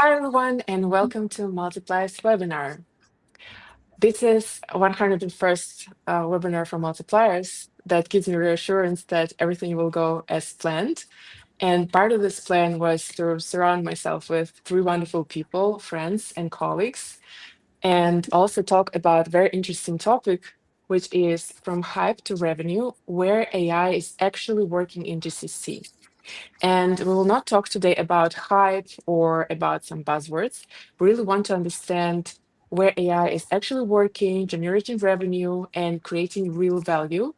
Hi everyone, and welcome to Multiplyers webinar. This is 101st webinar from Multipliers that gives me reassurance that everything will go as planned. And part of this plan was to surround myself with three wonderful people, friends and colleagues, and also talk about a very interesting topic, which is from hype to revenue, where AI is actually working in GCC. And we will not talk today about hype or about some buzzwords. We really want to understand where AI is actually working, generating revenue, and creating real value,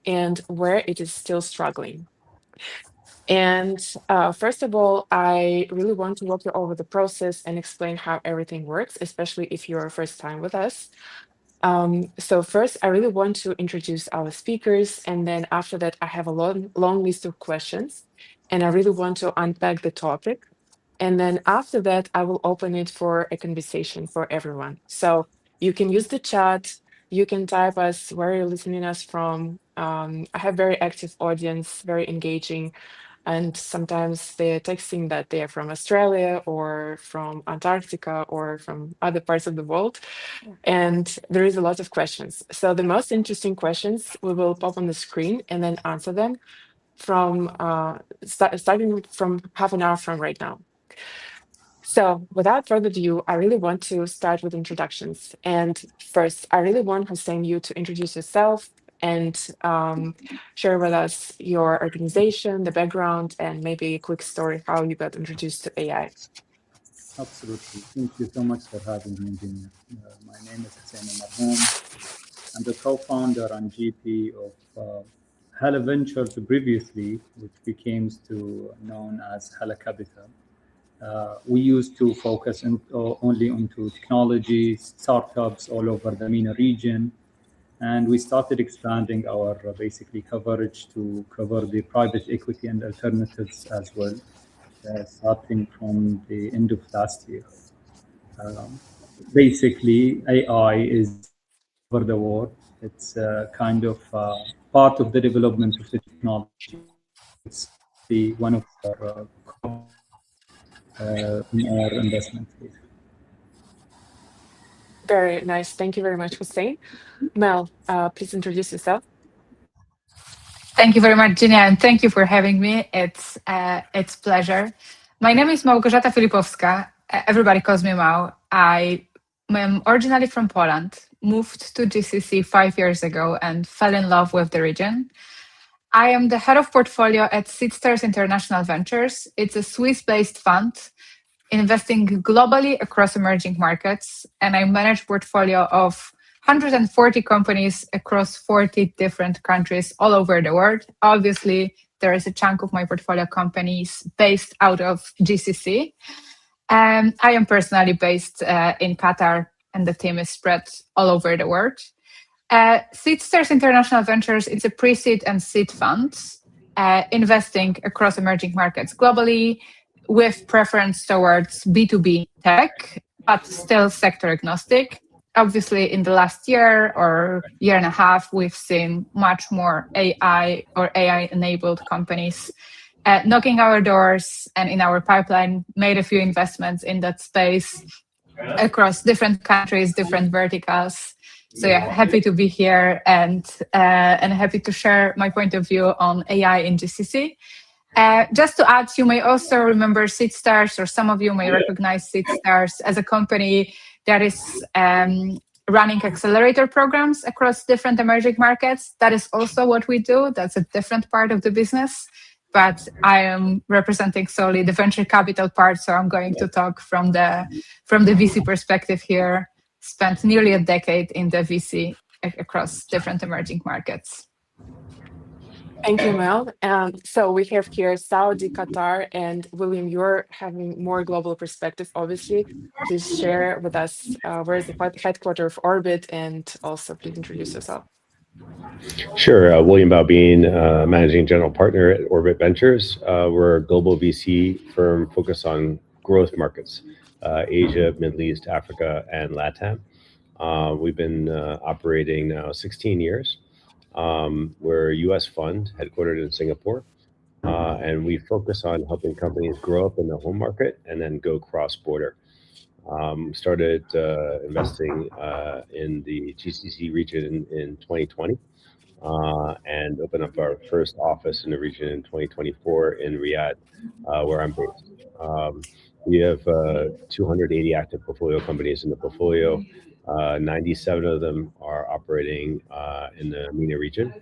and where it is still struggling. And first of all, I really want to walk you over the process and explain how everything works, especially if you're first time with us. So first, I really want to introduce our speakers, and then after that, I have a long list of questions, and I really want to unpack the topic. And then after that, I will open it for a conversation for everyone. So you can use the chat, you can type us where you're listening us from. I have very active audience, very engaging, and sometimes they're texting that they're from Australia or from Antarctica or from other parts of the world. And there is a lot of questions. So the most interesting questions we will pop on the screen and then answer them from starting from half an hour from right now. So without further ado, I really want to start with introductions. And first, I really want Hussain you to introduce yourself and share with us your organization, the background, and maybe a quick story how you got introduced to AI. Absolutely. Thank you so much for having me, Genia. My name is Hussain. I'm the co-founder and GP of Hala Ventures previously, which became known as Hala Capital. We used to focus only onto technology, startups all over the MENA region. And we started expanding our basically coverage to cover the private equity and alternatives as well, starting from the end of last year. Basically, AI is over the world. It's kind of part of the development of the technology. It's one of our in our investment phase. Very nice. Thank you very much, Hussain. Mel, please introduce yourself. Thank you very much, Genia, and thank you for having me. It's pleasure. My name is Małgorzata Filipowska. Everybody calls me Mał. I am originally from Poland, moved to GCC 5 years ago, and fell in love with the region. I am the head of portfolio at Seedstars International Ventures. It's a Swiss-based fund investing globally across emerging markets, and I manage portfolio of 140 companies across 40 different countries all over the world. Obviously, there is a chunk of my portfolio companies based out of GCC. I am personally based in Qatar, and the team is spread all over the world. Seedstars International Ventures, it's a pre-seed and seed fund investing across emerging markets globally with preference towards B2B tech, but still sector agnostic. Obviously, in the last year or year and a half, we've seen much more AI or AI-enabled companies knocking our doors, and in our pipeline, made a few investments in that space across different countries, different verticals. So yeah, happy to be here and happy to share my point of view on AI in GCC. Just to add, you may also remember Seedstars, or some of you may recognize Seedstars as a company that is running accelerator programs across different emerging markets. That is also what we do. That's a different part of the business, but I am representing solely the venture capital part, so I'm going to talk from the VC perspective here. Spent nearly a decade in the VC across different emerging markets. Thank you, Mel. So we have here Saudi, Qatar, and William, you're having more global perspective, obviously. Please share with us where is the headquarters of Orbit, and also please introduce yourself. Sure. William Baubin, Managing General Partner at Orbit Ventures. We're a global VC firm focused on growth markets, Asia, Middle East, Africa, and LATAM. We've been operating now 16 years. We're a US fund headquartered in Singapore. and we focus on helping companies grow up in the home market and then go cross-border. Started investing in the GCC region in 2020 and opened up our first office in the region in 2024 in Riyadh, where I'm based. We have 280 active portfolio companies in the portfolio. 97 of them are operating in the MENA region.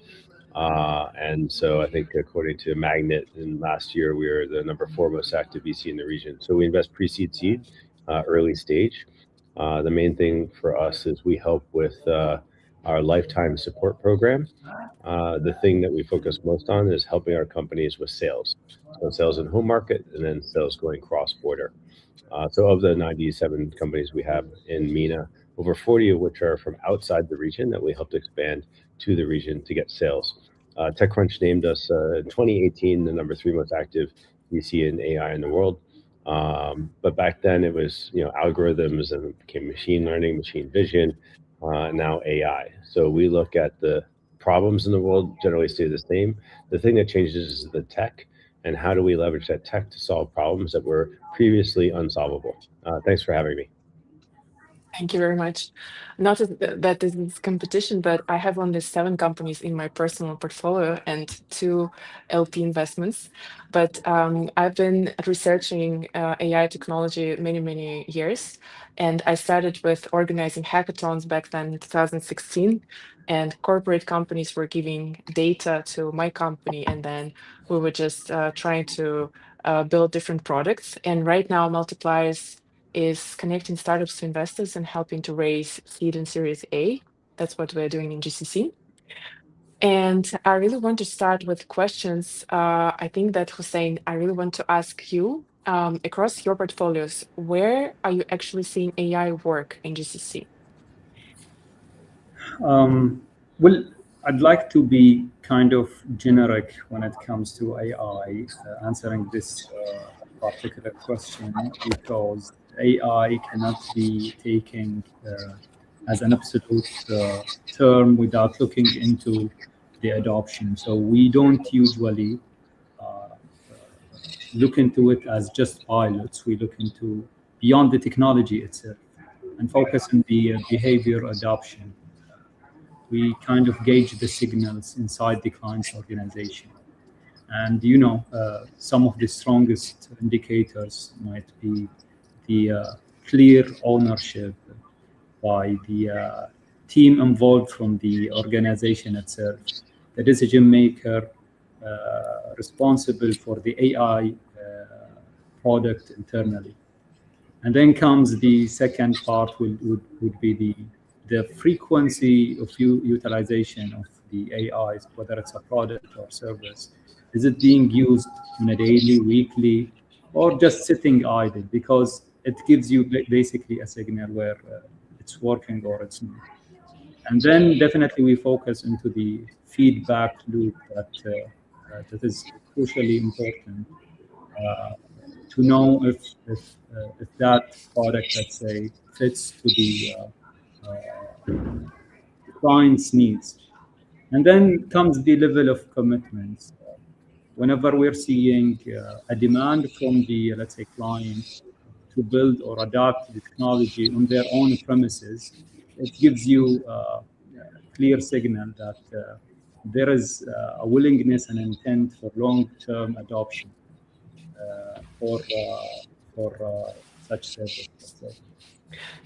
And so I think according to Magnet, in last year, we were the number 4 most active VC in the region. So we invest pre-seed, seed, early stage. The main thing for us is we help with our lifetime support program. The thing that we focus most on is helping our companies with sales. So sales in home market and then sales going cross-border. So of the 97 companies we have in MENA, over 40 of which are from outside the region that we helped expand to the region to get sales. TechCrunch named us in 2018 the number 3 most active VC in AI in the world. But back then it was algorithms, and it became machine learning, machine vision, now AI. So we look at the problems in the world generally stay the same. The thing that changes is the tech, and how do we leverage that tech to solve problems that were previously unsolvable. Thanks for having me. Thank you very much. Not that this is competition, but I have only 7 companies in my personal portfolio and 2 LP investments. But I've been researching AI technology many years. And I started with organizing hackathons back then in 2016. And corporate companies were giving data to my company. And then we were just trying to build different products. And right now, Multipliers is connecting startups to investors and helping to raise seed and Series A. That's what we're doing in GCC. And I really want to start with questions. I think that, Hussain, I really want to ask you, across your portfolios, where are you actually seeing AI work in GCC? Well, I'd like to be kind of generic when it comes to AI, answering this particular question, because AI cannot be taken as an absolute term without looking into the adoption. So we don't usually look into it as just pilots. We look into beyond the technology itself and focus on the behavior adoption. We kind of gauge the signals inside the client's organization. And, some of the strongest indicators might be the clear ownership by the team involved from the organization itself, the decision maker responsible for the AI product internally. And then comes the second part would be the frequency of utilization of the AIs, whether it's a product or service. Is it being used on a daily, weekly, or just sitting idle? Because it gives you basically a signal where it's working or it's not. And then definitely we focus into the feedback loop that is crucially important to know if that product, let's say, fits to the client's needs. And then comes the level of commitments. Whenever we're seeing a demand from the, let's say, client to build or adapt the technology on their own premises, it gives you a clear signal that there is a willingness and intent for long-term adoption for such services.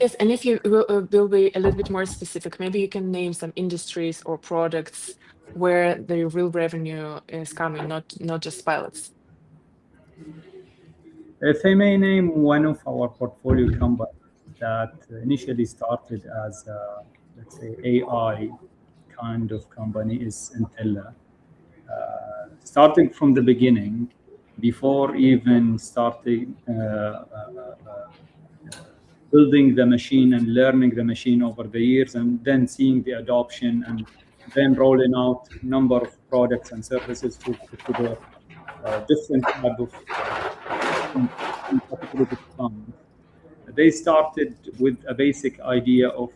Yes, and if you will be a little bit more specific, maybe you can name some industries or products where the real revenue is coming, not just pilots. If I may name one of our portfolio companies that initially started as a, let's say, AI kind of company is Hala. Starting from the beginning, before even starting building the machine and learning the machine over the years, and then seeing the adoption, and then rolling out a number of products and services to the different type of they started with a basic idea of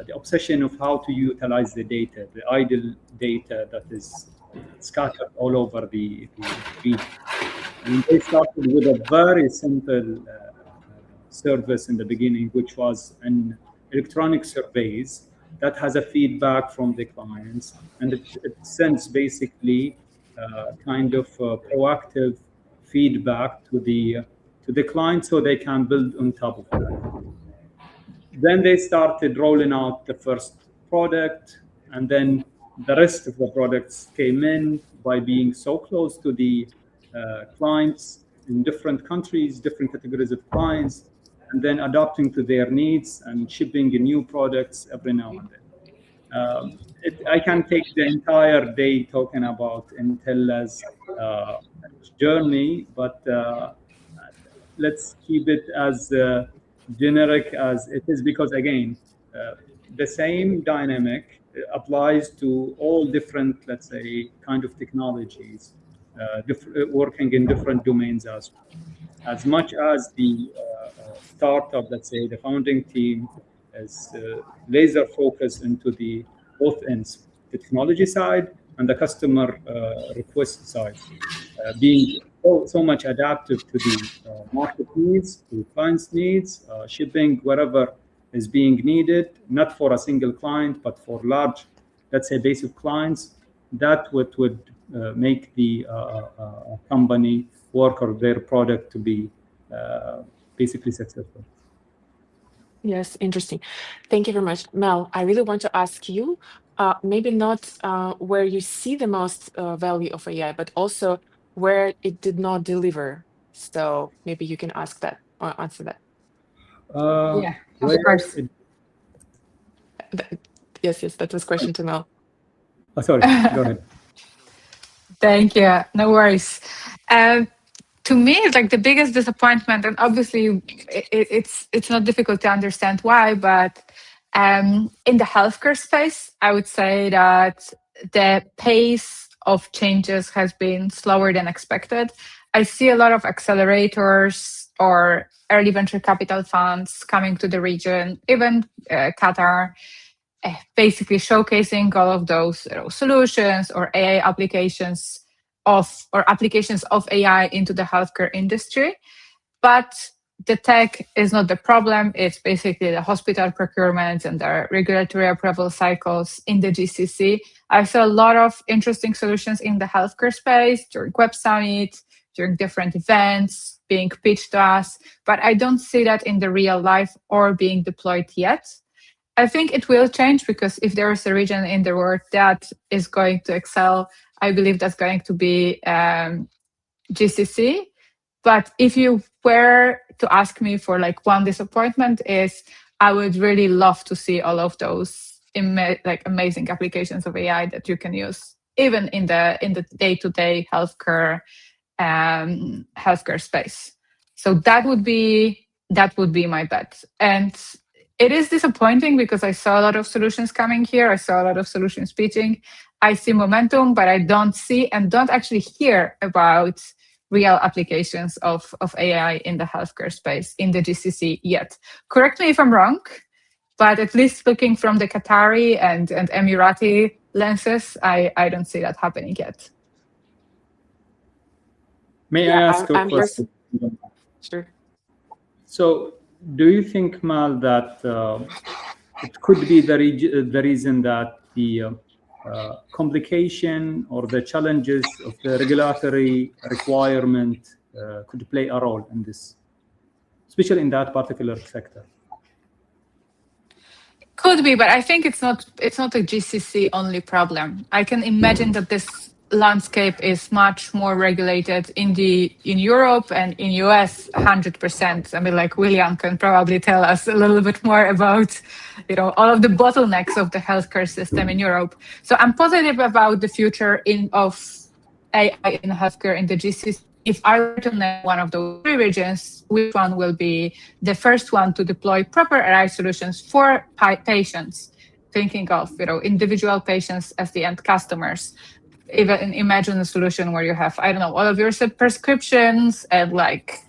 the obsession of how to utilize the data, the idle data that is scattered all over the region. And they started with a very simple service in the beginning, which was an electronic surveys that has a feedback from the clients, and it sends basically kind of proactive feedback to the client so they can build on top of that. Then they started rolling out the first product, and then the rest of the products came in by being so close to the clients in different countries, different categories of clients, and then adapting to their needs and shipping new products every now and then. I can take the entire day talking about Intella's journey, but let's keep it as generic as it is, because again, the same dynamic applies to all different, let's say, kind of technologies, working in different domains as well. As much as the startup, let's say, the founding team is laser focused into the both ends, the technology side and the customer request side, being so much adaptive to the market needs, to clients' needs, shipping wherever is being needed, not for a single client, but for large, let's say, base of clients. That would make the company work or their product to be basically successful. Yes, interesting. Thank you very much. Mel, I really want to ask you, maybe not where you see the most value of AI, but also where it did not deliver. So maybe you can ask that or answer that. Yeah, of course. Yes, that was question to Mel. Oh, sorry, go ahead. Thank you. No worries. To me, it's like the biggest disappointment, and obviously it's not difficult to understand why, but in the healthcare space, I would say that the pace of changes has been slower than expected. I see a lot of accelerators or early venture capital funds coming to the region, even Qatar, basically showcasing all of those solutions or AI applications of AI into the healthcare industry. But the tech is not the problem. It's basically the hospital procurement and the regulatory approval cycles in the GCC. I saw a lot of interesting solutions in the healthcare space during Web Summit, during different events being pitched to us, but I don't see that in the real life or being deployed yet. I think it will change, because if there is a region in the world that is going to excel, I believe that's going to be GCC. But if you were to ask me for like one disappointment, is I would really love to see all of those amazing applications of AI that you can use even in the day-to-day healthcare space. So that would be my bet. And it is disappointing because I saw a lot of solutions coming here. I saw a lot of solutions pitching. I see momentum, but I don't see and don't actually hear about real applications of AI in the healthcare space in the GCC yet. Correct me if I'm wrong, but at least looking from the Qatari and Emirati lenses, I don't see that happening yet. May I ask a question? Sure. So, do you think, Mal, that it could be the reason that the complication or the challenges of the regulatory requirement could play a role in this, especially in that particular sector? Could be, but I think it's not a GCC only problem. I can imagine that this landscape is much more regulated in Europe and in US 100%. I mean, like William can probably tell us a little bit more about, all of the bottlenecks of the healthcare system in Europe. So I'm positive about the future of AI in healthcare in the GCC. If I were to name one of those three regions, which one will be the first one to deploy proper AI solutions for patients, thinking of individual patients as the end customers? Even imagine a solution where you have, I don't know, all of your prescriptions and like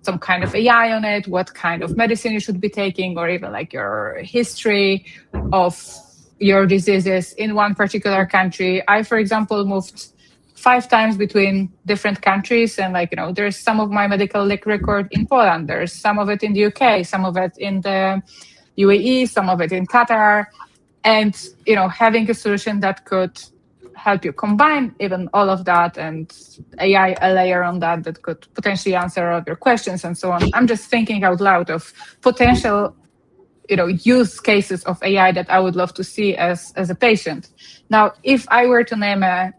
some kind of AI on it, what kind of medicine you should be taking, or even like your history of your diseases in one particular country. I, for example, moved 5 times between different countries, and there's some of my medical record in Poland, there's some of it in the UK, some of it in the UAE, some of it in Qatar, and having a solution that could help you combine even all of that, and AI a layer on that could potentially answer all of your questions and so on. I'm just thinking out loud of potential use cases of AI that I would love to see as a patient. Now, if I were to name a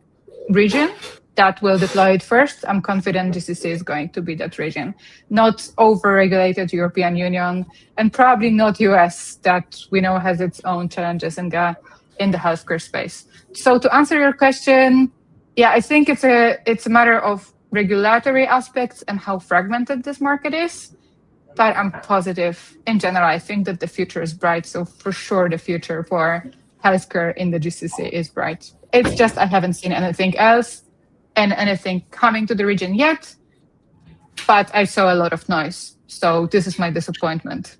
region that will deploy it first, I'm confident GCC is going to be that region. Not over-regulated European Union, and probably not US, that we know has its own challenges in the healthcare space. So to answer your question, yeah, I think it's a matter of regulatory aspects and how fragmented this market is. But I'm positive in general. I think that the future is bright. So for sure, the future for healthcare in the GCC is bright. It's just I haven't seen anything else and anything coming to the region yet. But I saw a lot of noise. So this is my disappointment.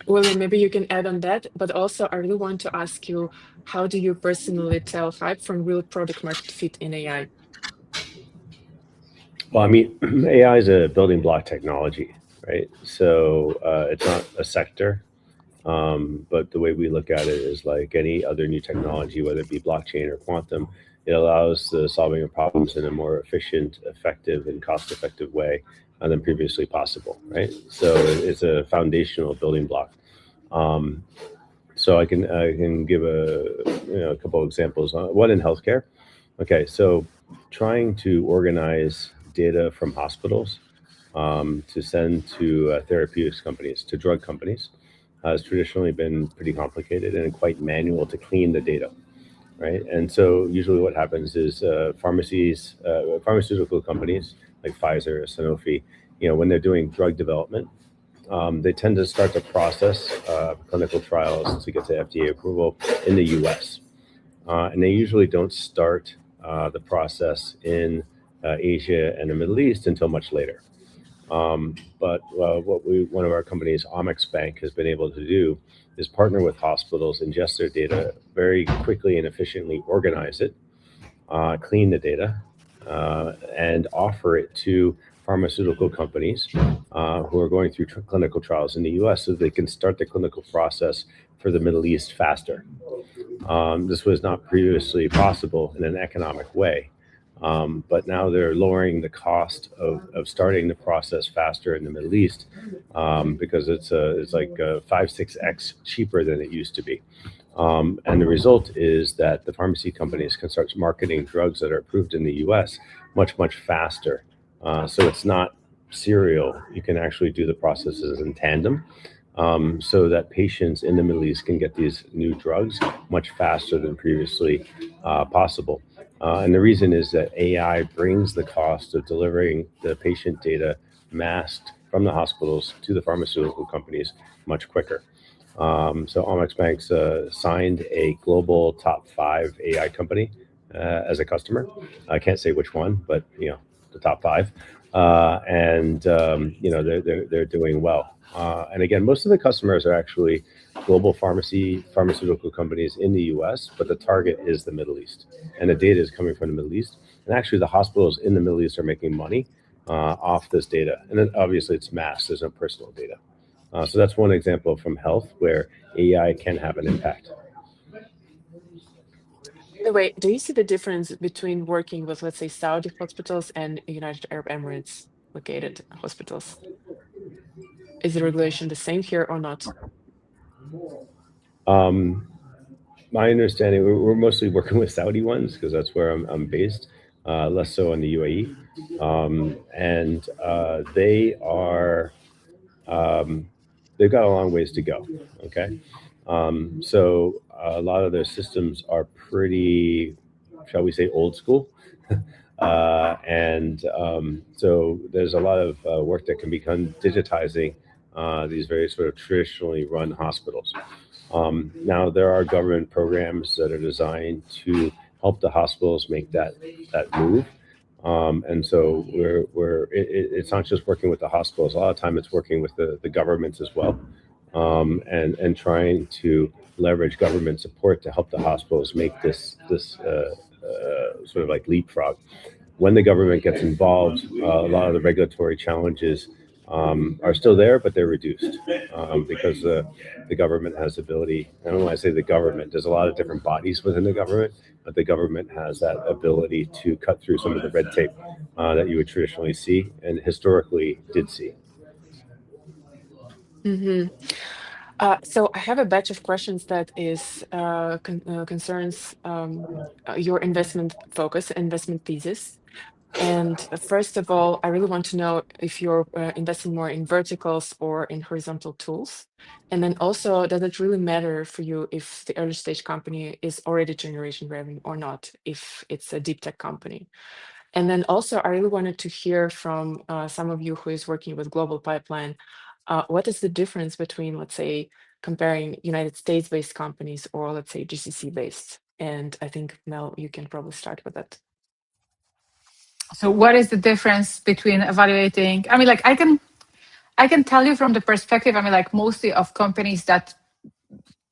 William, maybe you can add on that. But also, I really want to ask you, how do you personally tell hype from real product market fit in AI? Well, I mean, AI is a building block technology, right? So it's not a sector, but the way we look at it is like any other new technology, whether it be blockchain or quantum, it allows the solving of problems in a more efficient, effective, and cost-effective way than previously possible, right? So it's a foundational building block. So I can give a couple of examples. One in healthcare. Okay, so trying to organize data from hospitals to send to therapeutics companies, to drug companies, has traditionally been pretty complicated and quite manual to clean the data, right? And so usually what happens is pharmaceutical companies like Pfizer, Sanofi, when they're doing drug development, they tend to start the process clinical trials to get to FDA approval in the US. And they usually don't start the process in Asia and the Middle East until much later. But one of our companies, Amex Bank, has been able to do is partner with hospitals, ingest their data very quickly and efficiently, organize it, clean the data, and offer it to pharmaceutical companies who are going through clinical trials in the US so they can start the clinical process for the Middle East faster. This was not previously possible in an economic way. But now they're lowering the cost of starting the process faster in the Middle East because it's like 5-6x cheaper than it used to be. And the result is that the pharmacy companies can start marketing drugs that are approved in the US much, much faster. So it's not serial. You can actually do the processes in tandem so that patients in the Middle East can get these new drugs much faster than previously possible. And the reason is that AI brings the cost of delivering the patient data masked from the hospitals to the pharmaceutical companies much quicker. So Amex Bank's signed a global top 5 AI company as a customer. I can't say which one, but the top 5. And they're doing well. And again, most of the customers are actually global pharmaceutical companies in the US, but the target is the Middle East. And the data is coming from the Middle East. And actually the hospitals in the Middle East are making money off this data. And then obviously it's mass, there's no personal data. So that's one example from health where AI can have an impact. By the way, do you see the difference between working with, let's say, Saudi hospitals and United Arab Emirates located hospitals? Is the regulation the same here or not? My understanding, we're mostly working with Saudi ones because that's where I'm based, less so in the UAE. And they are, they've got a long ways to go, okay? So a lot of their systems are pretty, shall we say, old school. And so there's a lot of work that can be done digitizing these very sort of traditionally run hospitals. Now there are government programs that are designed to help the hospitals make that move. And so it's not just working with the hospitals. A lot of time it's working with the governments as well, and trying to leverage government support to help the hospitals make this sort of like leapfrog. When the government gets involved, a lot of the regulatory challenges are still there, but they're reduced because the government has ability. I don't want to say the government. There's a lot of different bodies within the government, but the government has that ability to cut through some of the red tape that you would traditionally see and historically did see. Mm-hmm. So I have a batch of questions that is concerns your investment focus, investment thesis. And first of all, I really want to know if you're investing more in verticals or in horizontal tools. And then also, does it really matter for you if the early stage company is already generating revenue or not, if it's a deep tech company? And then also, I really wanted to hear from some of you who is working with global pipeline. What is the difference between, let's say, comparing United States-based companies or, let's say, GCC-based? And I think, Mel, you can probably start with that. So what is the difference between evaluating? I mean, like I can tell you from the perspective, I mean, like mostly of companies that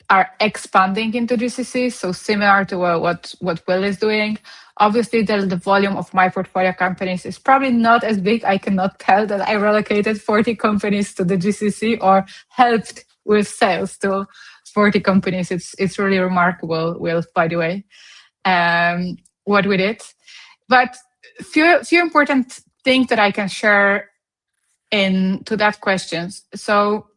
are expanding into GCC, so similar to what Will is doing. Obviously, the volume of my portfolio companies is probably not as big. I cannot tell that I relocated 40 companies to the GCC or helped with sales to 40 companies. It's really remarkable, Will, by the way, what we did. But few important things that I can share into that question. So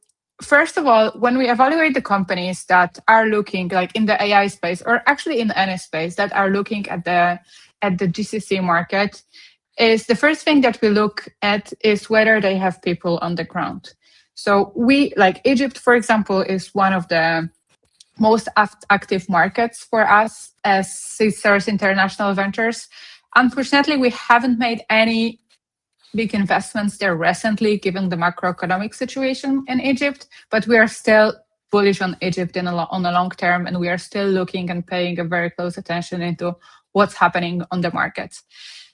first of all, when we evaluate the companies that are looking like in the AI space or actually in any space that are looking at the GCC market, is the first thing that we look at is whether they have people on the ground. So we, like Egypt, for example, is one of the most active markets for us as Xasis International Ventures. Unfortunately, we haven't made any big investments there recently, given the macroeconomic situation in Egypt, but we are still bullish on Egypt on the long term, and we are still looking and paying a very close attention into what's happening on the market.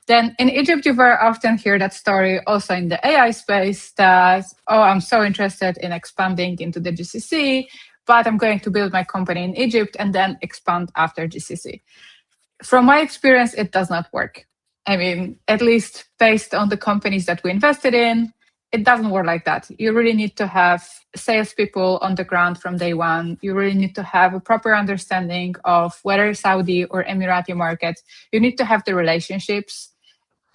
Then in Egypt, you very often hear that story also in the AI space that, oh, I'm so interested in expanding into the GCC, but I'm going to build my company in Egypt and then expand after GCC. From my experience, it does not work. I mean, at least based on the companies that we invested in, it doesn't work like that. You really need to have salespeople on the ground from day one. You really need to have a proper understanding of whether Saudi or Emirati market. You need to have the relationships.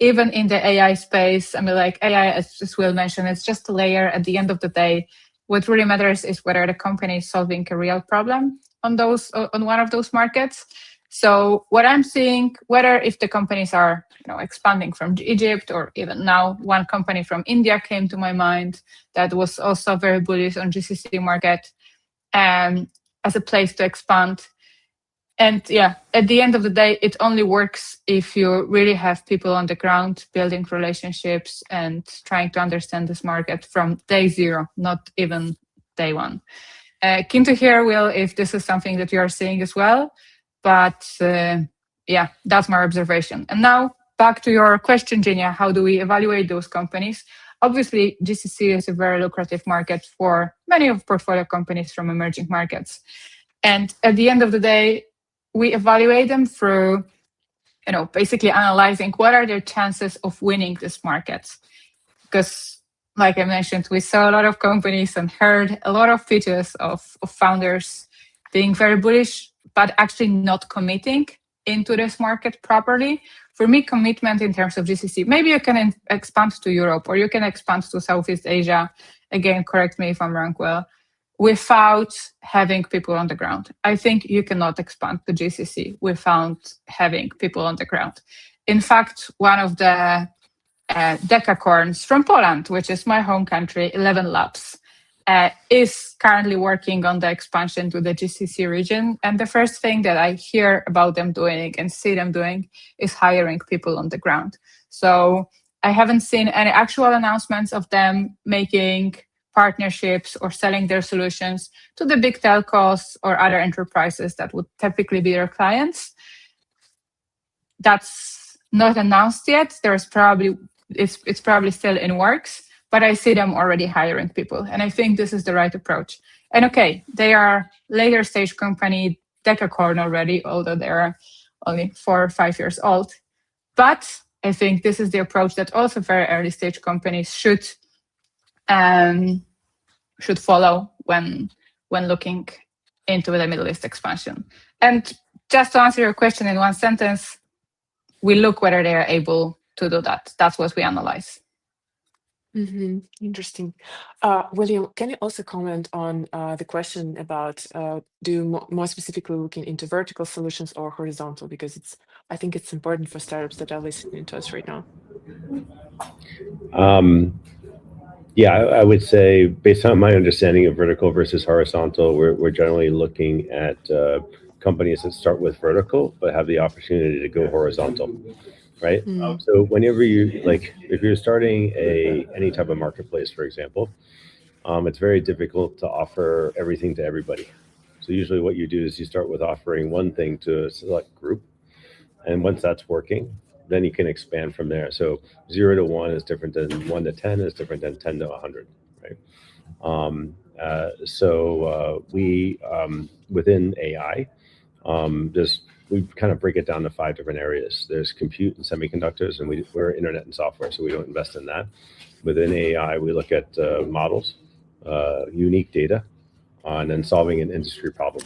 Even in the AI space, I mean, like AI, as Will mentioned, it's just a layer. At the end of the day, what really matters is whether the company is solving a real problem on one of those markets. So what I'm seeing, whether if the companies are expanding from Egypt or even now, one company from India came to my mind that was also very bullish on GCC market as a place to expand. And yeah, at the end of the day, it only works if you really have people on the ground building relationships and trying to understand this market from day zero, not even day one. Keen to hear, Will, if this is something that you are seeing as well. But yeah, that's my observation. And now back to your question, Genia, how do we evaluate those companies? Obviously, GCC is a very lucrative market for many of portfolio companies from emerging markets. And at the end of the day, we evaluate them through, basically analyzing what are their chances of winning this market. Because like I mentioned, we saw a lot of companies and heard a lot of pitches of founders being very bullish, but actually not committing into this market properly. For me, commitment in terms of GCC, maybe you can expand to Europe or you can expand to Southeast Asia. Again, correct me if I'm wrong, Will, without having people on the ground. I think you cannot expand to GCC without having people on the ground. In fact, one of the decacorns from Poland, which is my home country, 11 Labs, is currently working on the expansion to the GCC region. And the first thing that I hear about them doing and see them doing is hiring people on the ground. So I haven't seen any actual announcements of them making partnerships or selling their solutions to the big telcos or other enterprises that would typically be their clients. That's not announced yet. It's probably still in works, but I see them already hiring people. And I think this is the right approach. And okay, they are later stage company, decacorn already, although they are only 4 or 5 years old. But I think this is the approach that also very early stage companies should follow when looking into the Middle East expansion. And just to answer your question in one sentence, we look whether they are able to do that. That's what we analyze. Interesting. William, can you also comment on the question about do you more specifically looking into vertical solutions or horizontal? Because I think it's important for startups that are listening to us right now. Yeah, I would say based on my understanding of vertical versus horizontal, we're generally looking at companies that start with vertical but have the opportunity to go horizontal, right? So whenever you if you're starting any type of marketplace, for example, it's very difficult to offer everything to everybody. So usually what you do is you start with offering one thing to a select group, and once that's working, then you can expand from there. So 0 to 1 is different than 1 to 10 is different than 10 to 100, right? We within AI, we kind of break it down to 5 different areas. There's compute and semiconductors, and we're internet and software, so we don't invest in that. Within AI, we look at models, unique data, and then solving an industry problem.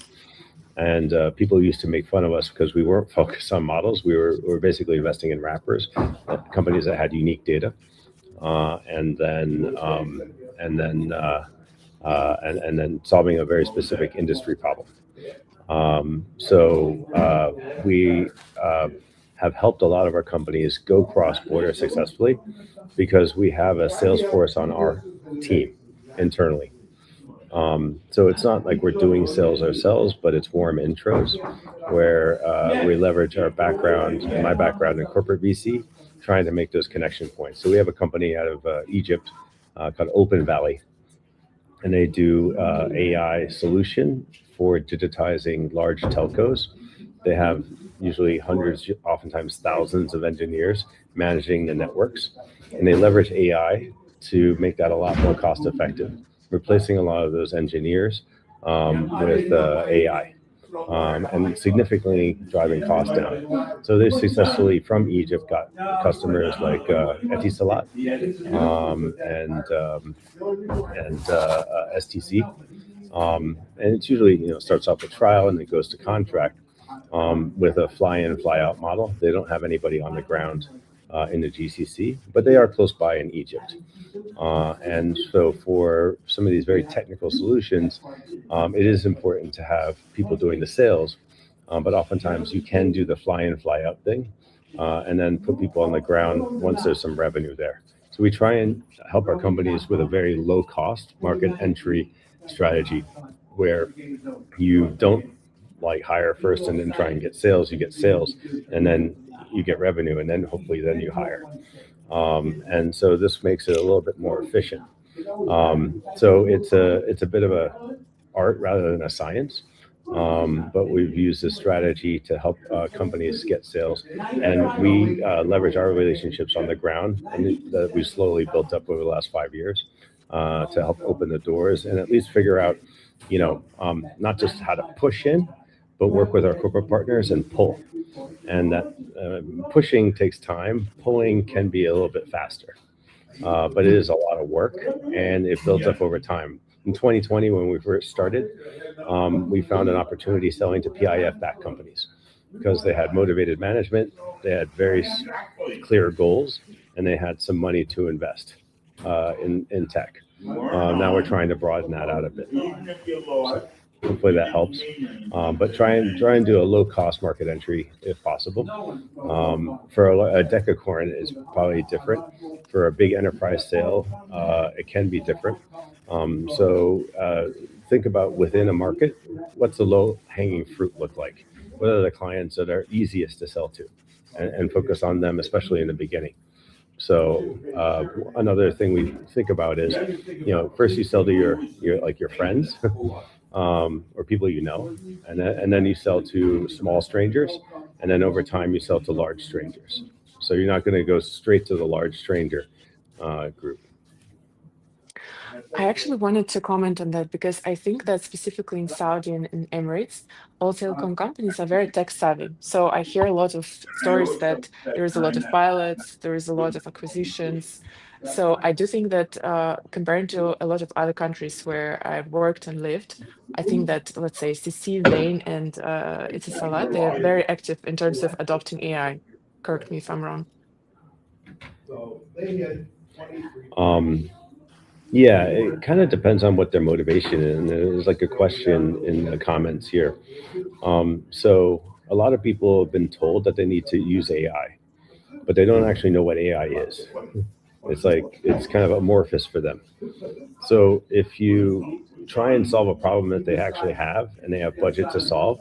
And people used to make fun of us because we weren't focused on models. We were basically investing in wrappers, companies that had unique data, and then solving a very specific industry problem. We have helped a lot of our companies go cross-border successfully because we have a sales force on our team internally. So it's not like we're doing sales ourselves, but it's warm intros where we leverage our background, my background in corporate VC, trying to make those connection points. So we have a company out of Egypt called Open Valley, and they do AI solution for digitizing large telcos. They have usually hundreds, oftentimes thousands of engineers managing the networks, and they leverage AI to make that a lot more cost effective, replacing a lot of those engineers with AI, and significantly driving costs down. So they successfully, from Egypt, got customers like Etisalat and STC. And it's usually, starts off with trial and it goes to contract with a fly-in, fly-out model. They don't have anybody on the ground in the GCC, but they are close by in Egypt. And so for some of these very technical solutions, it is important to have people doing the sales, but oftentimes you can do the fly-in, fly-out thing, and then put people on the ground once there's some revenue there. So we try and help our companies with a very low-cost market entry strategy where you don't hire first and then try and get sales. You get sales, and then you get revenue, and then hopefully then you hire. And so this makes it a little bit more efficient. So it's a bit of a art rather than a science, but we've used this strategy to help companies get sales, and we leverage our relationships on the ground and that we slowly built up over the last 5 years to help open the doors and at least figure out, not just how to push in, but work with our corporate partners and pull. And that pushing takes time. Pulling can be a little bit faster, but it is a lot of work, and it builds up over time. In 2020, when we first started, we found an opportunity selling to PIF-backed companies because they had motivated management, they had very clear goals, and they had some money to invest in tech. Now we're trying to broaden that out a bit. So hopefully that helps. But try and do a low-cost market entry if possible. For a decacorn is probably different. For a big enterprise sale, it can be different. Think about within a market, what's the low-hanging fruit look like? What are the clients that are easiest to sell to? And focus on them, especially in the beginning. So another thing we think about is, first you sell to your friends or people and then you sell to small strangers, and then over time you sell to large strangers. So you're not going to go straight to the large stranger group. I actually wanted to comment on that because I think that specifically in Saudi and in Emirates, all telecom companies are very tech savvy. So I hear a lot of stories that there is a lot of pilots, there is a lot of acquisitions. So I do think that comparing to a lot of other countries where I've worked and lived, I think that, let's say, CC, Zain, and Hala, they're very active in terms of adopting AI. Correct me if I'm wrong. Yeah, it kind of depends on what their motivation is. And there's like a question in the comments here. So a lot of people have been told that they need to use AI, but they don't actually know what AI is. It's kind of amorphous for them. So if you try and solve a problem that they actually have and they have budget to solve,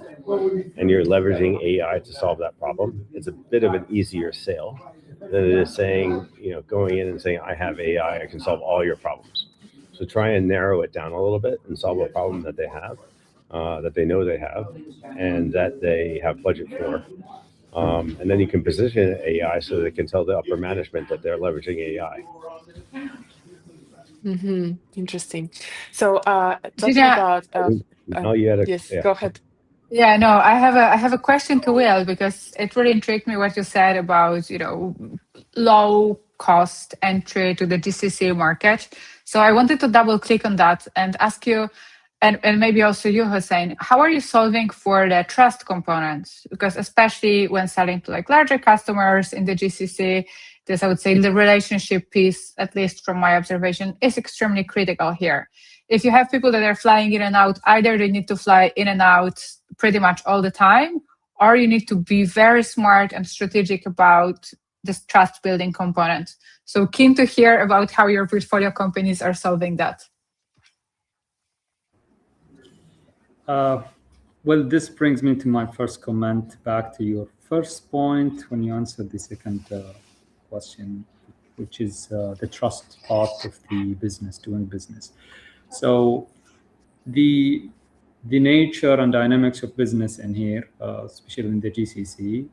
and you're leveraging AI to solve that problem, it's a bit of an easier sale than it is saying, going in and saying, I have AI, I can solve all your problems. So try and narrow it down a little bit and solve a problem that they have, that they know they have, and that they have budget for. And then you can position AI so they can tell the upper management that they're leveraging AI. Interesting. So talking Genia, about You had yes, go ahead. yeah, no, I have a question to Will, because it really intrigued me what you said about, low cost entry to the GCC market. So I wanted to double click on that and ask you, and maybe also you, Hussain, how are you solving for the trust components? Because especially when selling to like larger customers in the GCC, this, I would say, the relationship piece, at least from my observation, is extremely critical here. If you have people that are flying in and out, either they need to fly in and out pretty much all the time, or you need to be very smart and strategic about this trust building component. So keen to hear about how your portfolio companies are solving that. Well, this brings me to my first comment, back to your first point when you answered the second question, which is the trust part of the business, doing business. So the nature and dynamics of business in here, especially in the GCC,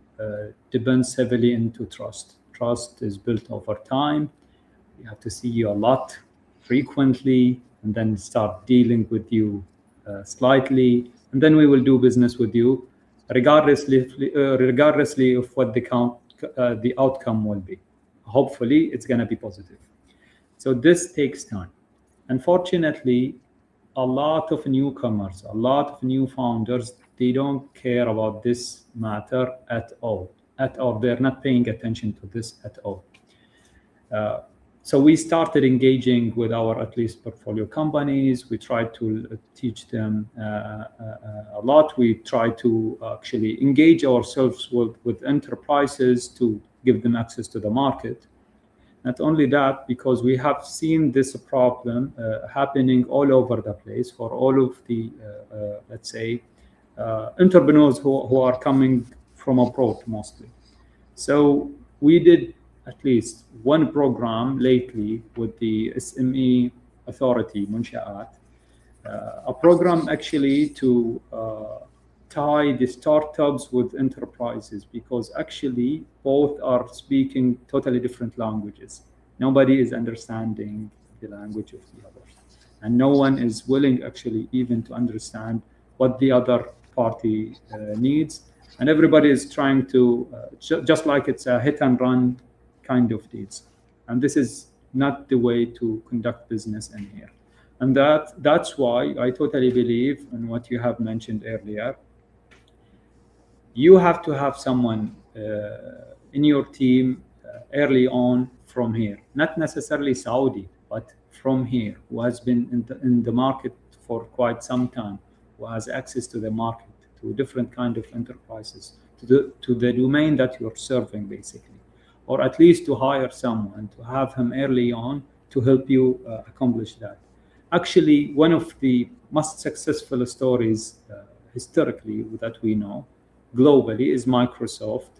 depends heavily into trust. Trust is built over time. You have to see you a lot, frequently, and then start dealing with you slightly, and then we will do business with you, regardlessly of what the outcome will be. Hopefully, it's going to be positive. So this takes time. Unfortunately, a lot of newcomers, a lot of new founders, they don't care about this matter at all. They're not paying attention to this at all. So we started engaging with our, at least, portfolio companies. We tried to teach them a lot. We tried to actually engage ourselves with enterprises to give them access to the market. Not only that, because we have seen this problem happening all over the place for all of the, let's say, entrepreneurs who are coming from abroad mostly. So we did at least one program lately with the SME authority, Munshaat, a program actually to tie the startups with enterprises, because actually both are speaking totally different languages. Nobody is understanding the language of the others, and no one is willing actually even to understand what the other party needs. And everybody is trying to, just like it's a hit and run kind of deals. And this is not the way to conduct business in here. And that's why I totally believe in what you have mentioned earlier. You have to have someone in your team early on from here, not necessarily Saudi, but from here, who has been in the market for quite some time, who has access to the market, to different kind of enterprises, to the domain that you're serving, basically, or at least to hire someone, to have him early on to help you accomplish that. Actually, one of the most successful stories historically that we know globally is Microsoft.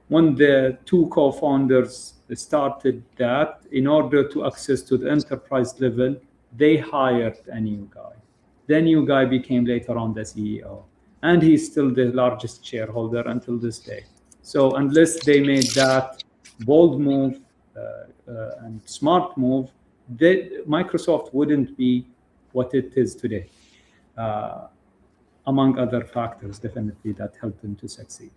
When the two co-founders started that, in order to access to the enterprise level, they hired a new guy. The new guy became later on the CEO, and he's still the largest shareholder until this day. So unless they made that bold move and smart move, Microsoft wouldn't be what it is today, among other factors, definitely, that helped them to succeed.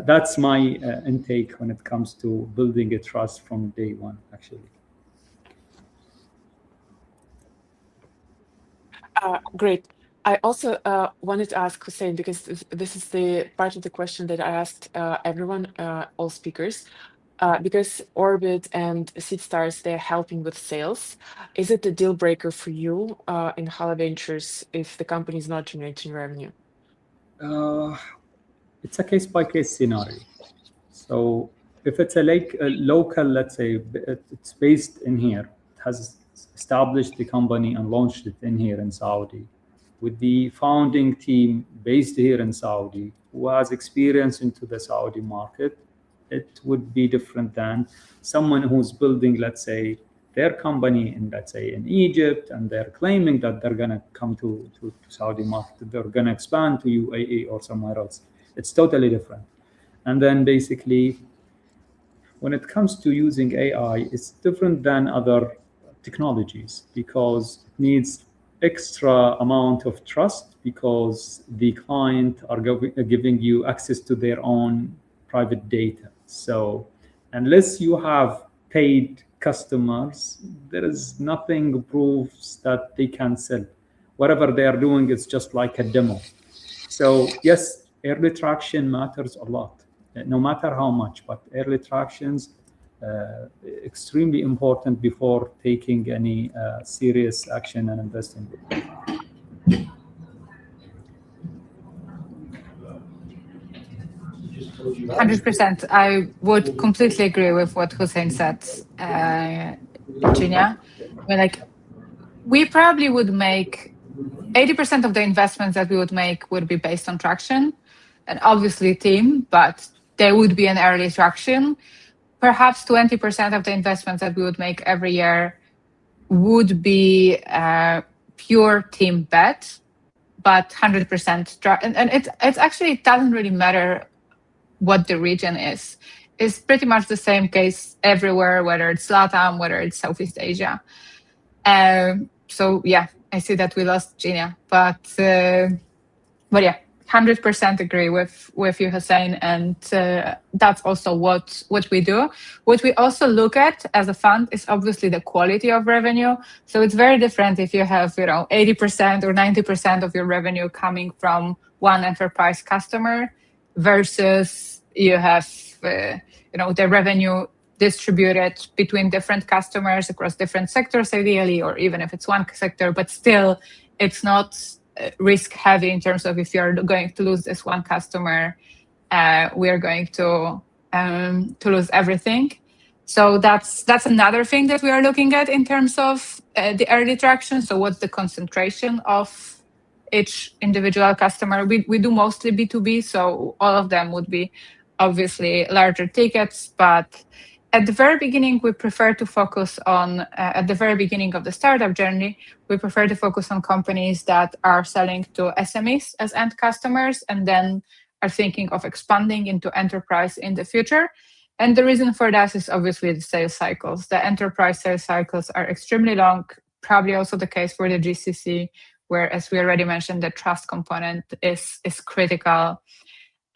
That's my intake when it comes to building a trust from day one, actually. Great. I also wanted to ask Hussein, because this is the part of the question that I asked everyone, all speakers, because Orbit and SeedStars, they're helping with sales. Is it a deal breaker for you in Hala Ventures if the company is not generating revenue? It's a case-by-case scenario. So if it's a local, let's say, it's based in here, it has established the company and launched it in here in Saudi, with the founding team based here in Saudi, who has experience into the Saudi market, it would be different than someone who's building, let's say, their company in, let's say, in Egypt, and they're claiming that they're going to come to Saudi market, they're going to expand to UAE or somewhere else. It's totally different. And then basically, when it comes to using AI, it's different than other technologies because it needs extra amount of trust because the client are giving you access to their own private data. So unless you have paid customers, there is nothing proves that they can sell. Whatever they are doing is just like a demo. So yes, early traction matters a lot, no matter how much, but early tractions extremely important before taking any serious action and investing. 100%. I would completely agree with what Hussein said, Genia. We probably would make 80% of the investments that we would make would be based on traction, and obviously team, but there would be an early traction. Perhaps 20% of the investments that we would make every year would be pure team bet, but 100% and it's actually, it doesn't really matter what the region is. It's pretty much the same case everywhere, whether it's LATAM, whether it's Southeast Asia. So yeah, I see that we lost Genia, but yeah, 100% agree with you, Hussein, and that's also what we do. What we also look at as a fund is obviously the quality of revenue. So it's very different if you have 80% or 90% of your revenue coming from one enterprise customer versus you have the revenue distributed between different customers across different sectors, ideally, or even if it's one sector, but still it's not risk heavy in terms of if you're going to lose this one customer, we are going to lose everything. So that's another thing that we are looking at in terms of the early traction. So what's the concentration of each individual customer? We do mostly B2B, so all of them would be obviously larger tickets, but at the very beginning, we prefer to focus on, at the very beginning of the startup journey, we prefer to focus on companies that are selling to SMEs as end customers and then are thinking of expanding into enterprise in the future. And the reason for that is obviously the sales cycles. The enterprise sales cycles are extremely long, probably also the case for the GCC, where, as we already mentioned, the trust component is critical.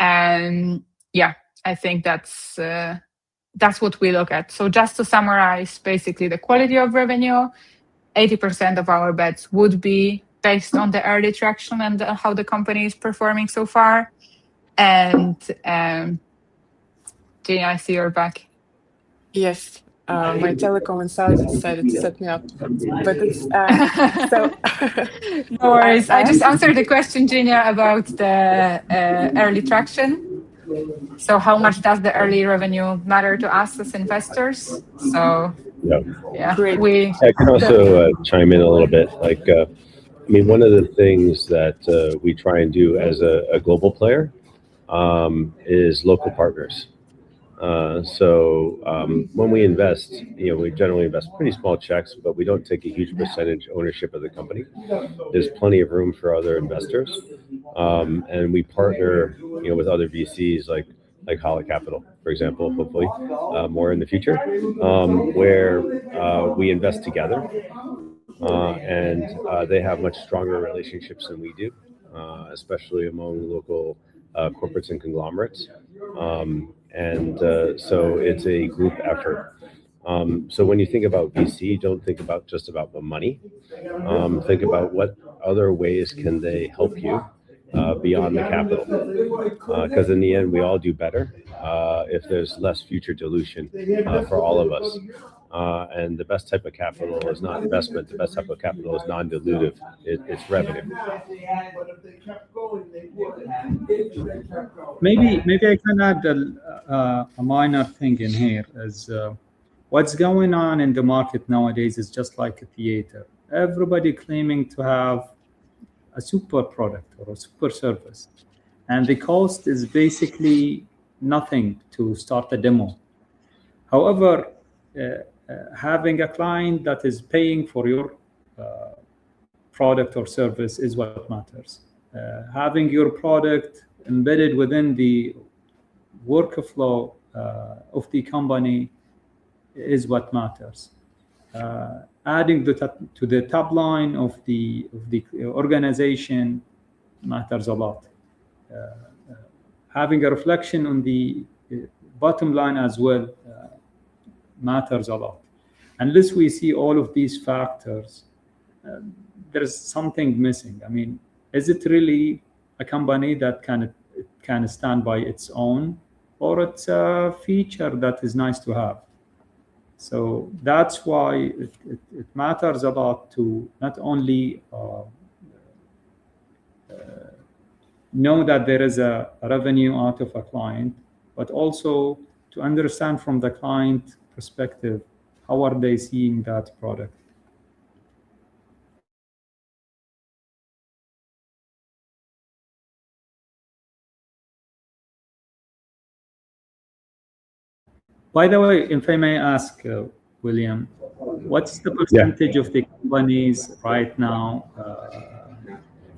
And yeah, I think that's what we look at. So just to summarize, basically the quality of revenue, 80% of our bets would be based on the early traction and how the company is performing so far. And Genia, I see you're back. Yes, my telecom in Saudi decided to set me up, but it's so. No worries. I just answered the question, Genia, about the early traction. So how much does the early revenue matter to us as investors? So yeah, Great. I can also chime in a little bit. One of the things that we try and do as a global player is local partners. When we invest, we generally invest pretty small checks, but we don't take a huge percentage ownership of the company. There's plenty of room for other investors, and we partner, with other VCs like Hala Capital. for example, hopefully more in the future, where we invest together, and they have much stronger relationships than we do, especially among local corporates and conglomerates. So it's a group effort. So when you think about VC, don't think about just about the money. Think about what other ways can they help you beyond the capital. Because in the end, we all do better if there's less future dilution for all of us. And the best type of capital is not investment. The best type of capital is non-dilutive. It's revenue. Maybe I can add a minor thing in here. Is what's going on in the market nowadays is just like a theater. Everybody claiming to have a super product or a super service, and the cost is basically nothing to start a demo. However, having a client that is paying for your product or service is what matters. Having your product embedded within the workflow of the company is what matters. Adding to the top line of the organization matters a lot. Having a reflection on the bottom line as well matters a lot. Unless we see all of these factors, there's something missing. I mean, is it really a company that can stand by its own, or it's a feature that is nice to have? So that's why it matters a lot to not only know that there is a revenue out of a client, but also to understand from the client perspective, how are they seeing that product? By the way, if I may ask, William, what's the percentage of the companies right now,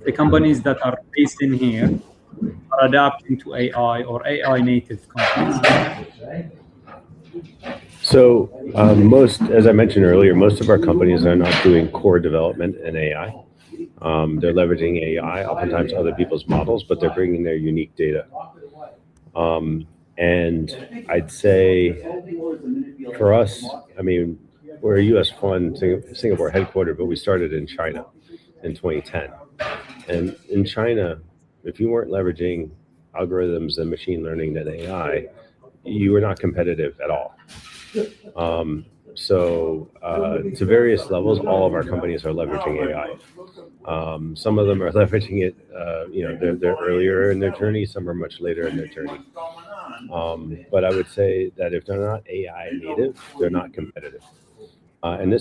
the companies that are based in here, are adapting to AI or AI native companies? So as I mentioned earlier, most of our companies are not doing core development in AI. They're leveraging AI, oftentimes other people's models, but they're bringing their unique data. And I'd say for us, I mean, we're a US fund, Singapore headquartered, but we started in China in 2010. And in China, if you weren't leveraging algorithms and machine learning and AI, you were not competitive at all. So to various levels, all of our companies are leveraging AI. Some of them are leveraging it, they're earlier in their journey. Some are much later in their journey. But I would say that if they're not AI native, they're not competitive. And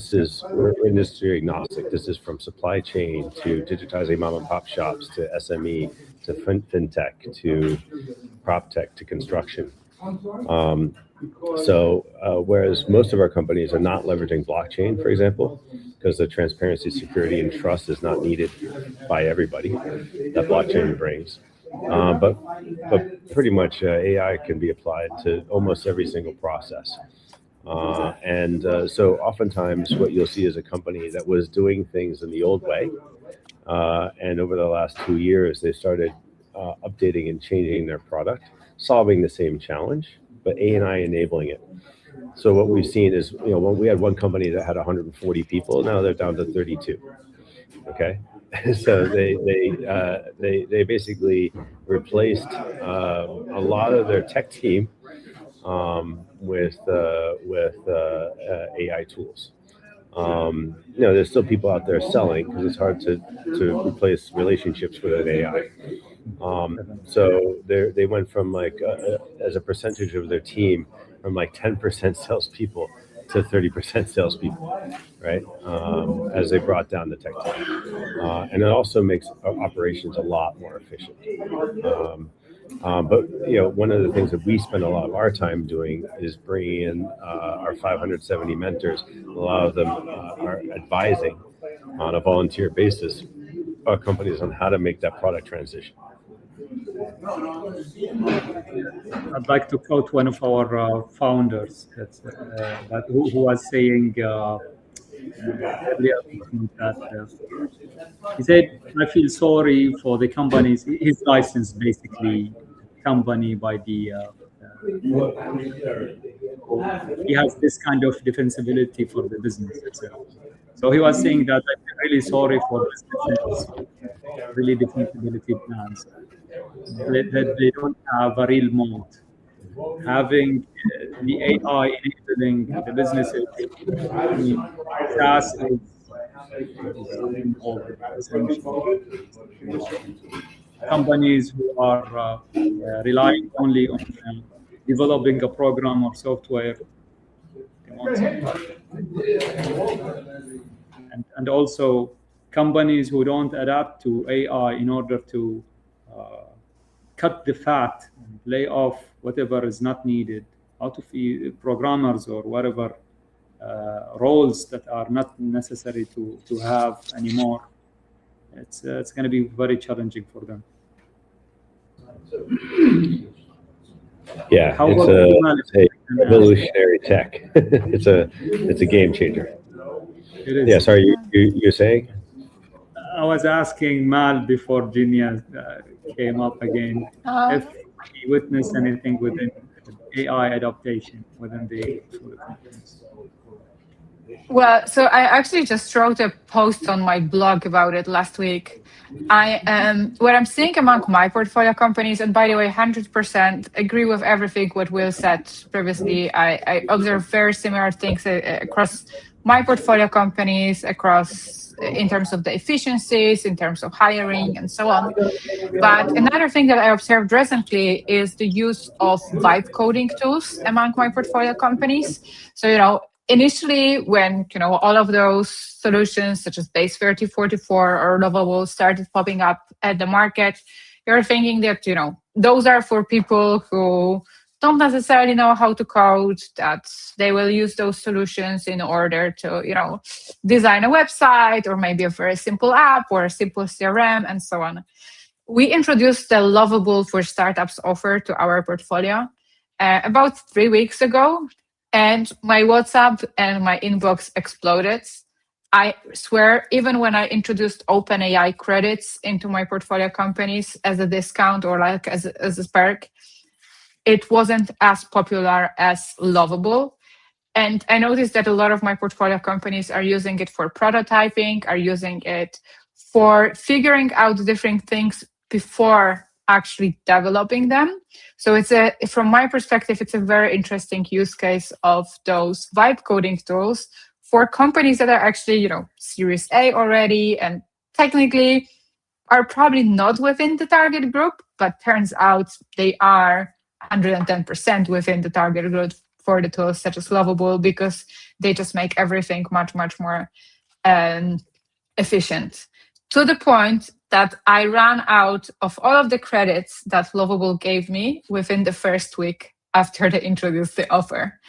we're industry agnostic. This is from supply chain to digitizing mom and pop shops to SME to fintech to prop tech to construction. Whereas most of our companies are not leveraging blockchain, for example, because the transparency, security, and trust is not needed by everybody that blockchain brings. But pretty much AI can be applied to almost every single process. So oftentimes what you'll see is a company that was doing things in the old way. And over the last 2 years, they started updating and changing their product, solving the same challenge, but AI enabling it. So what we've seen is, we had one company that had 140 people. Now they're down to 32. Okay. So they basically replaced a lot of their tech team with AI tools. There's still people out there selling because it's hard to replace relationships with an AI. So they went from as a percentage of their team, from 10% salespeople to 30% salespeople, right? As they brought down the tech team. And it also makes operations a lot more efficient. But one of the things that we spend a lot of our time doing is bringing in our 570 mentors. A lot of them are advising on a volunteer basis our companies on how to make that product transition. I'd like to quote one of our founders who was saying earlier that he said, "I feel sorry for the companies." His license, basically, company by the. He has this kind of defensibility for the business itself. So he was saying that I'm really sorry for businesses, really defensibility plans, that they don't have a real moat. Having the AI enabling the businesses, I mean, SaaS is involved essentially. Companies who are relying only on developing a program or software, they want and also companies who don't adapt to AI in order to cut the fat and lay off whatever is not needed, out of programmers or whatever roles that are not necessary to have anymore. It's going to be very challenging for them. Yeah, it's a revolutionary tech. it's a game changer. It is. Yeah, sorry, you're saying? I was asking Mal before Genia came up again if he witnessed anything within AI adaptation within the companies. Well, so I actually just wrote a post on my blog about it last week. What I'm seeing among my portfolio companies, and by the way, 100% agree with everything what Will said previously. I observe very similar things across my portfolio companies, in terms of the efficiencies, in terms of hiring, and so on. But another thing that I observed recently is the use of vibe coding tools among my portfolio companies. So, initially, when all of those solutions such as Base 3044 or Lovable started popping up at the market, you're thinking that those are for people who don't necessarily know how to code, that they will use those solutions in order to design a website or maybe a very simple app or a simple CRM and so on. We introduced the Lovable for Startups offer to our portfolio about 3 weeks ago. And my WhatsApp and my inbox exploded. I swear, even when I introduced OpenAI credits into my portfolio companies as a discount or like as a perk, it wasn't as popular as Lovable. And I noticed that a lot of my portfolio companies are using it for prototyping, are using it for figuring out different things before actually developing them. So from my perspective, it's a very interesting use case of those vibe coding tools for companies that are actually, Series A already and technically are probably not within the target group, but turns out they are 110% within the target group for the tools such as Lovable, because they just make everything much, much more efficient. To the point that I ran out of all of the credits that Lovable gave me within the first week after they introduced the offer,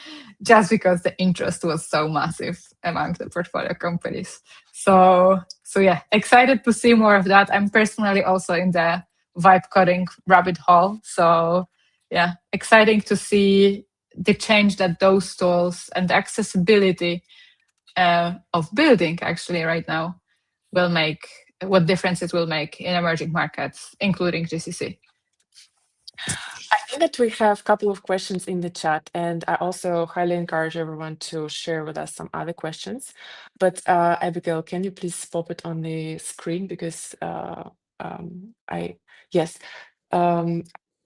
just because the interest was so massive among the portfolio companies. So yeah, excited to see more of that. I'm personally also in the vibe coding rabbit hole. So yeah, exciting to see the change that those tools and the accessibility of building actually right now will make, what difference it will make in emerging markets, including GCC. I think that we have a couple of questions in the chat, and I also highly encourage everyone to share with us some other questions. But Abigail, can you please pop it on the screen, because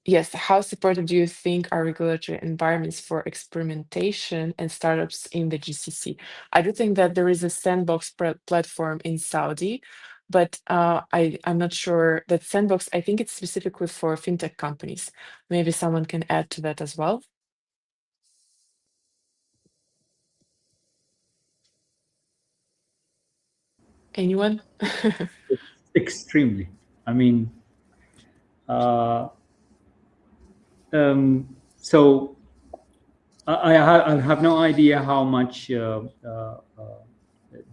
yes, how supportive do you think are regulatory environments for experimentation and startups in the GCC? I do think that there is a sandbox platform in Saudi, but I'm not sure that sandbox, I think it's specifically for fintech companies. Maybe someone can add to that as well. Anyone? Extremely. I mean, so I have no idea how much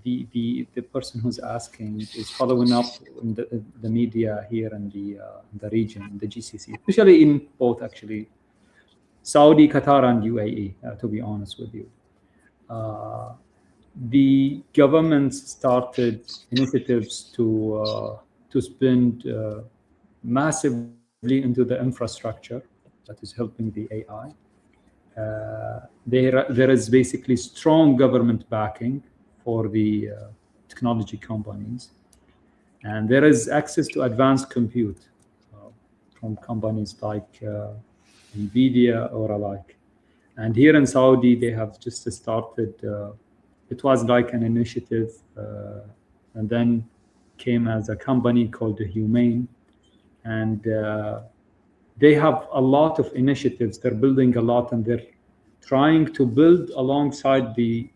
the person who's asking is following up in the media here in the region, the GCC, especially in both actually Saudi, Qatar, and UAE. To be honest with you, the government started initiatives to spend massively into the infrastructure that is helping the AI. There is basically strong government backing for the technology companies, and there is access to advanced compute from companies like NVIDIA or alike. And here in Saudi, they have just started, it was like an initiative, and then came as a company called Hussain, and they have a lot of initiatives. They're building a lot, and they're trying to build alongside the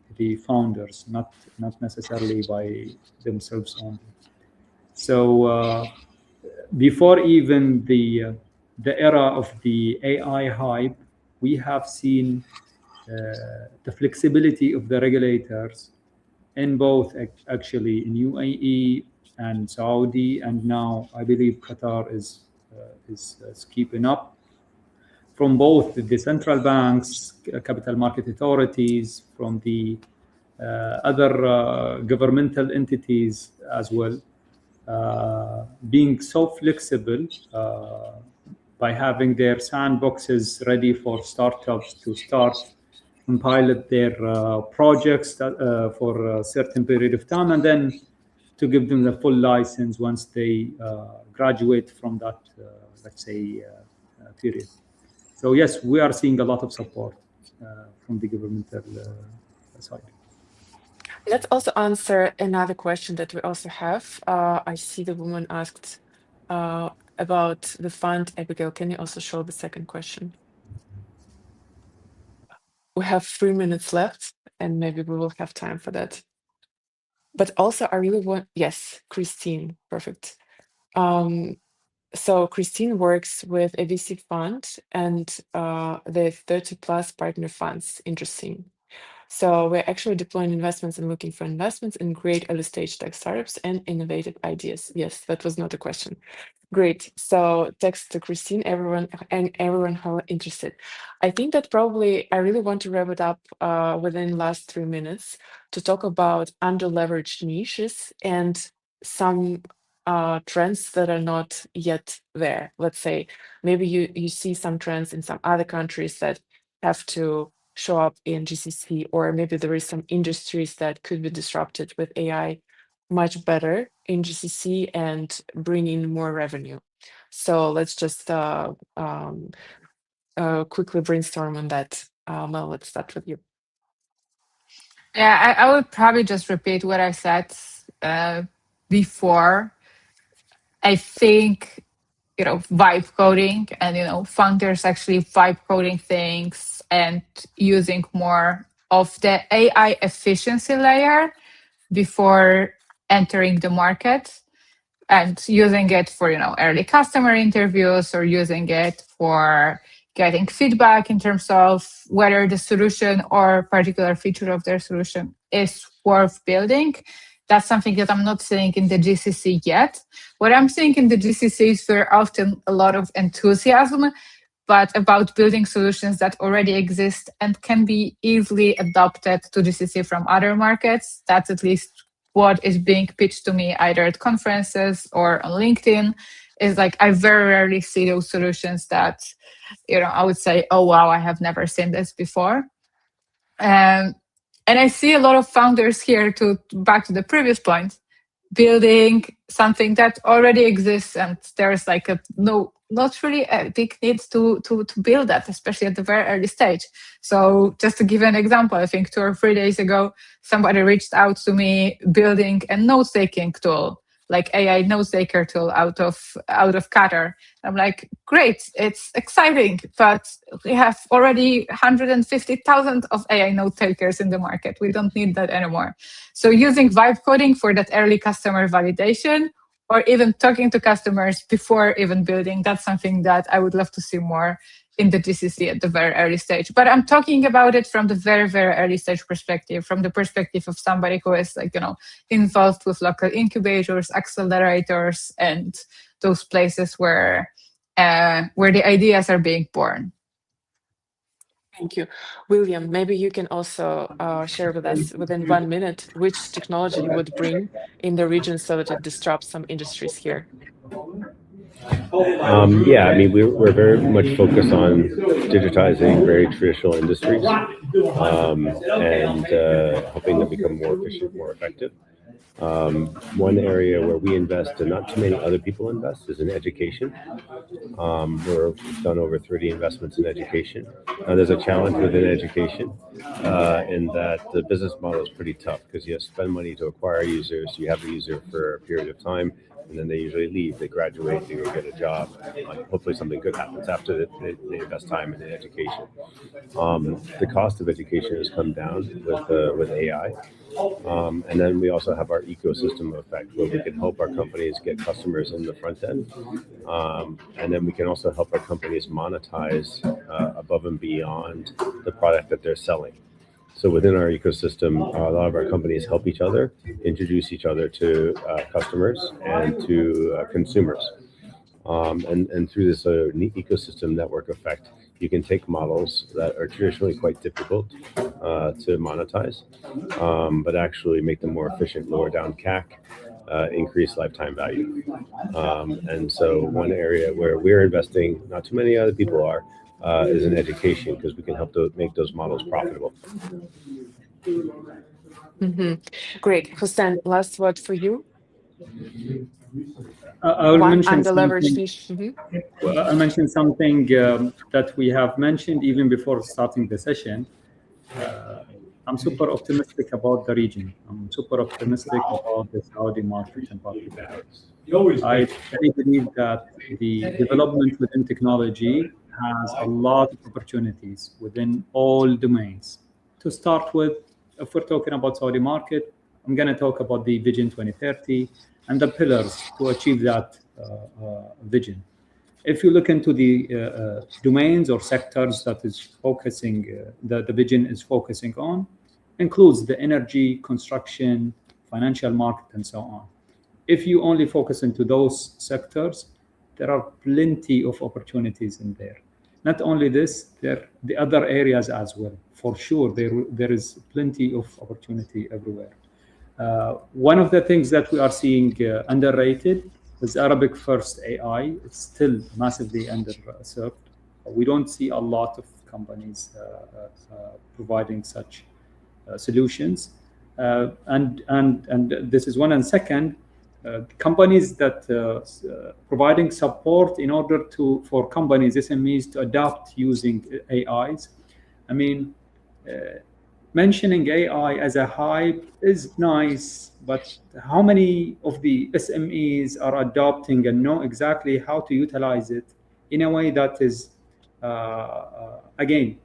founders, not necessarily by themselves only. So before even the era of the AI hype, we have seen the flexibility of the regulators in both actually in UAE and Saudi, and now I believe Qatar is keeping up, from both the central banks, capital market authorities, from the other governmental entities as well, being so flexible by having their sandboxes ready for startups to start and pilot their projects for a certain period of time, and then to give them the full license once they graduate from that, let's say, period. So yes, we are seeing a lot of support from the governmental side. Let's also answer another question that we also have. I see the woman asked about the fund. Abigail, can you also show the second question? We have 3 minutes left, and maybe we will have time for that. But also, I really want, yes, Christine, perfect. So Christine works with a VC fund, and they have 30+ partner funds. Interesting. So we're actually deploying investments and looking for investments in great early stage tech startups and innovative ideas. Yes, that was not a question. Great. So thanks to Christine, everyone who are interested. I think that probably I really want to wrap it up within last 3 minutes to talk about underleveraged niches and some trends that are not yet there. Let's say maybe you see some trends in some other countries that have to show up in GCC, or maybe there is some industries that could be disrupted with AI much better in GCC and bring in more revenue. So let's just quickly brainstorm on that. Mel, let's start with you. Yeah, I would probably just repeat what I said before. I think, vibe coding and, founders actually vibe coding things and using more of the AI efficiency layer before entering the market, and using it for, early customer interviews, or using it for getting feedback in terms of whether the solution or particular feature of their solution is worth building. That's something that I'm not seeing in the GCC yet. What I'm seeing in the GCC is very often a lot of enthusiasm, but about building solutions that already exist and can be easily adopted to GCC from other markets. That's at least what is being pitched to me either at conferences or on LinkedIn. Is like I very rarely see those solutions that, I would say, oh wow, I have never seen this before. And I see a lot of founders here, to back to the previous point, building something that already exists, and there's like not really a big need to build that, especially at the very early stage. So just to give an example, I think 2 or 3 days ago, somebody reached out to me building a note-taking tool, like AI note-taker tool out of Qatar. I'm like, great, it's exciting, but we have already 150,000 of AI note-takers in the market. We don't need that anymore. So using vibe coding for that early customer validation, or even talking to customers before even building, that's something that I would love to see more in the GCC at the very early stage. But I'm talking about it from the very, very early stage perspective, from the perspective of somebody who is involved with local incubators, accelerators, and those places where the ideas are being born. Thank you. William, maybe you can also share with us within 1 minute which technology you would bring in the region so that it disrupts some industries here. Yeah, I mean, we're very much focused on digitizing very traditional industries and helping them become more efficient, more effective. One area where we invest and not too many other people invest is in education. We've done over 30 investments in education. Now, there's a challenge within education in that the business model is pretty tough because you have to spend money to acquire users. You have the user for a period of time, and then they usually leave. They graduate, they go get a job. Hopefully something good happens after they invest time in education. The cost of education has come down with AI. And then we also have our ecosystem effect where we can help our companies get customers in the front end. And then we can also help our companies monetize above and beyond the product that they're selling. So within our ecosystem, a lot of our companies help each other, introduce each other to customers and to consumers. And through this ecosystem network effect, you can take models that are traditionally quite difficult to monetize, but actually make them more efficient, lower down CAC, increase lifetime value. And so one area where we're investing, not too many other people are, is in education because we can help to make those models profitable. Great. Hussain, last word for you. I will mention something. I'll mention something that we have mentioned even before starting the session. I'm super optimistic about the region. I'm super optimistic about the Saudi market in particular. I believe that the development within technology has a lot of opportunities within all domains. To start with, if we're talking about Saudi market, I'm going to talk about the Vision 2030 and the pillars to achieve that vision. If you look into the domains or sectors that is focusing, the vision is focusing on, includes the energy, construction, financial market, and so on. If you only focus into those sectors, there are plenty of opportunities in there. Not only this, there the other areas as well. For sure, there is plenty of opportunity everywhere. One of the things that we are seeing underrated is Arabic first AI. It's still massively underserved. We don't see a lot of companies providing such solutions. And this is one. And second, companies that providing support in order for companies, SMEs, to adapt using AIs. I mean, mentioning AI as a hype is nice, but how many of the SMEs are adopting and know exactly how to utilize it in a way that is, again,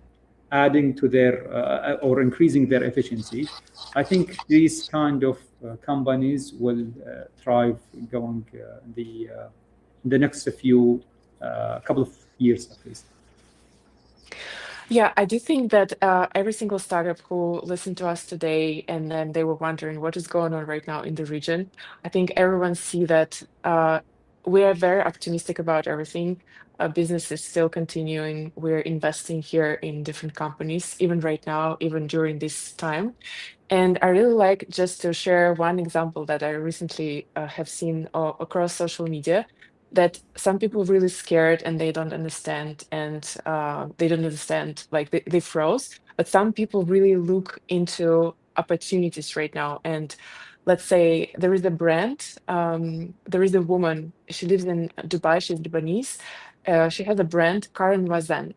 adding to their or increasing their efficiency? I think these kind of companies will thrive going the next few couple of years at least. Yeah, I do think that every single startup who listened to us today and then they were wondering what is going on right now in the region, I think everyone see that we are very optimistic about everything. Business is still continuing. We're investing here in different companies, even right now, even during this time. And I really like just to share one example that I recently have seen across social media, that some people really scared and they don't understand, and like they froze. But some people really look into opportunities right now. And let's say there is a brand, there is a woman, she lives in Dubai, she's Lebanese. She has a brand, Karen Wazan.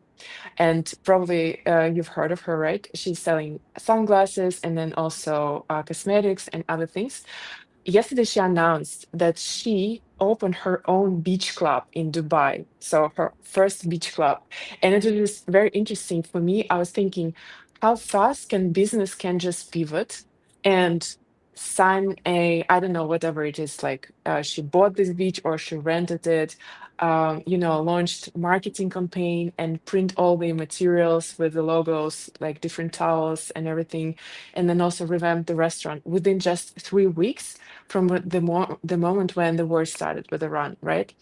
And probably you've heard of her, right? She's selling sunglasses and then also cosmetics and other things. Yesterday, she announced that she opened her own beach club in Dubai. So her first beach club. And it was very interesting for me. I was thinking, how fast can business can just pivot and sign I don't know, whatever it is, like she bought this beach or she rented it. launched marketing campaign and print all the materials with the logos, like different towels and everything, and then also revamped the restaurant within just 3 weeks from the moment when the war started with Iran, right?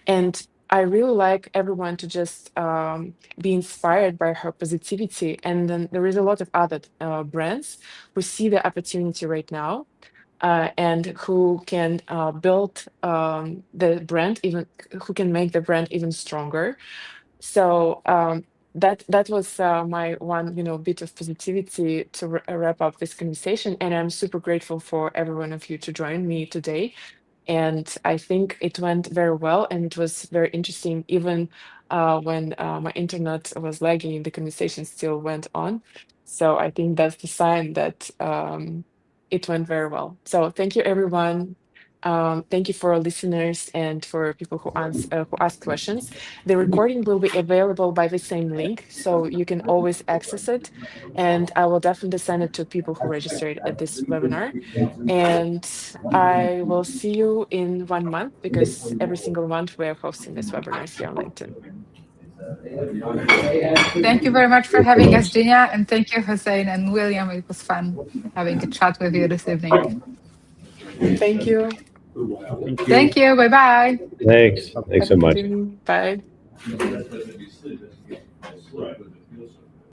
And I really like everyone to just be inspired by her positivity. And then there is a lot of other brands who see the opportunity right now and who can build the brand even, who can make the brand even stronger. So that was my one, bit of positivity to wrap up this conversation. And I'm super grateful for every one of you to join me today. And I think it went very well, and it was very interesting. Even when my internet was lagging, the conversation still went on. So I think that's the sign that it went very well. So thank you, everyone. Thank you for our listeners and for people who ask questions. The recording will be available by the same link, so you can always access it. And I will definitely send it to people who registered at this webinar. And I will see you in 1 month, because every single month we're hosting this webinars here on LinkedIn. Thank you very much for having us, Genia, and thank you, Hussain and William. It was fun having a chat with you this evening. Thank you. Thank you. Thank you. Bye-bye. Thanks so Have a good much. evening. Bye.